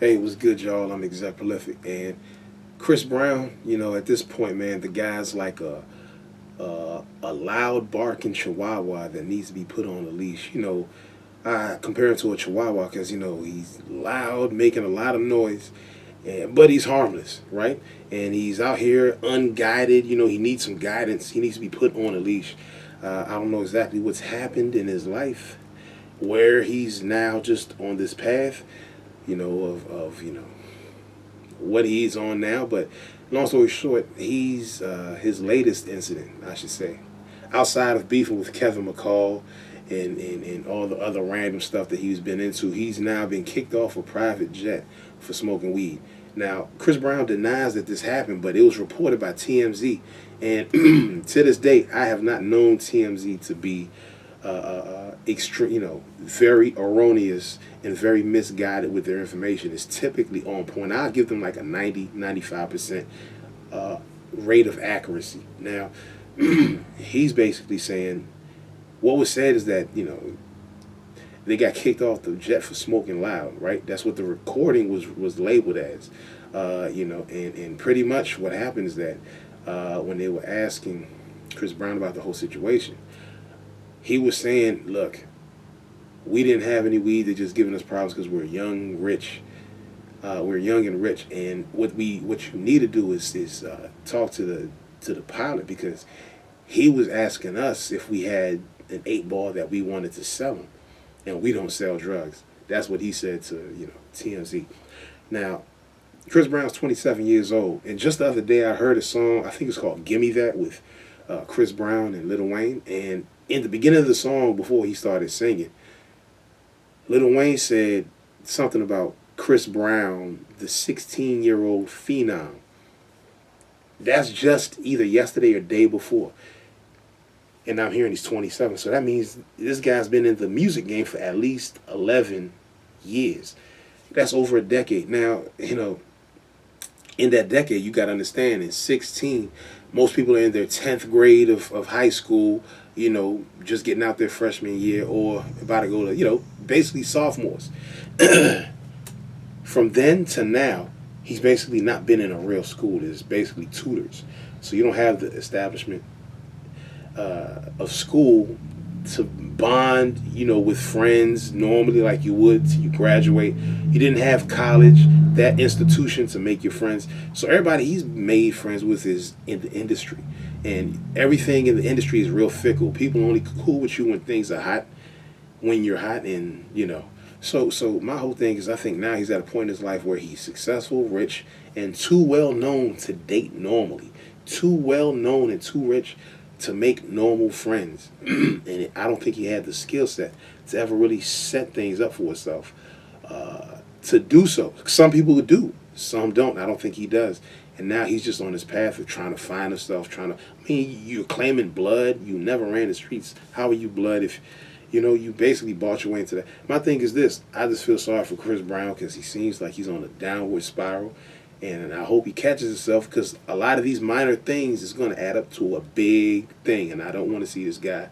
Hey, it was good, y'all. I'm Exec Prolific. And Chris Brown, at this point, man, the guy's like a loud barking chihuahua that needs to be put on a leash. I compare him to a chihuahua because, he's loud, making a lot of noise, but he's harmless, right? And he's out here unguided. He needs some guidance. He needs to be put on a leash. I don't know exactly what's happened in his life, where he's now just on this path, of what he's on now. But long story short, he's his latest incident, I should say, outside of beefing with Kevin McCall and all the other random stuff that he's been into, he's now been kicked off a private jet for smoking weed. Now, Chris Brown denies that this happened, but it was reported by TMZ. And to this day, I have not known TMZ to be extreme, very erroneous and very misguided with their information. It's typically on point. I'll give them like a 90-95% rate of accuracy. Now, he's basically saying what was said is that, they got kicked off the jet for smoking loud, right? That's what the recording was labeled as. And pretty much what happened is that when they were asking Chris Brown about the whole situation, he was saying, look, we didn't have any weed. They're just giving us problems because we're young, rich. We're young and rich. And what you need to do is talk to the pilot, because he was asking us if we had an 8 ball that we wanted to sell him, and we don't sell drugs. That's what he said to TMZ. Now, Chris Brown's 27 years old, and just the other day I heard a song. I think it's called "Gimme That" with Chris Brown and Lil Wayne. And in the beginning of the song, before he started singing, Lil Wayne said something about Chris Brown, the 16-year-old phenom. That's just either yesterday or day before. And I'm hearing he's 27. So that means this guy's been in the music game for at least 11 years. That's over a decade. Now, in that decade, you got to understand, in 16, most people are in their 10th grade of high school, just getting out their freshman year, or about to go to, basically sophomores. From then to now, he's basically not been in a real school. It's basically tutors. So you don't have the establishment of school to bond, with friends normally like you would till you graduate. You didn't have college, that institution to make your friends. So everybody he's made friends with is in the industry. And everything in the industry is real fickle. People only cool with you when things are hot, when you're hot, and So my whole thing is, I think now he's at a point in his life where he's successful, rich, and too well known to date normally. Too well known and too rich to make normal friends. And I don't think he had the skill set to ever really set things up for himself to do so. Some people do, some don't. I don't think he does. And now he's just on his path of trying to find himself, you're claiming blood. You never ran the streets. How are you blood if, you basically bought your way into that? My thing is this. I just feel sorry for Chris Brown because he seems like he's on a downward spiral. And I hope he catches himself, because a lot of these minor things is going to add up to a big thing. And I don't want to see this guy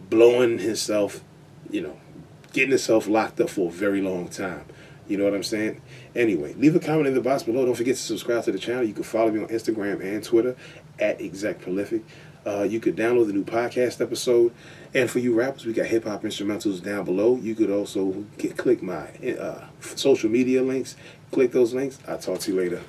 blowing himself, getting himself locked up for a very long time. You know what I'm saying? Anyway, leave a comment in the box below. Don't forget to subscribe to the channel. You can follow me on Instagram and Twitter at Exec Prolific. You could download the new podcast episode. And for you rappers, we got hip-hop instrumentals down below. You could also click my social media links. Click those links. I'll talk to you later.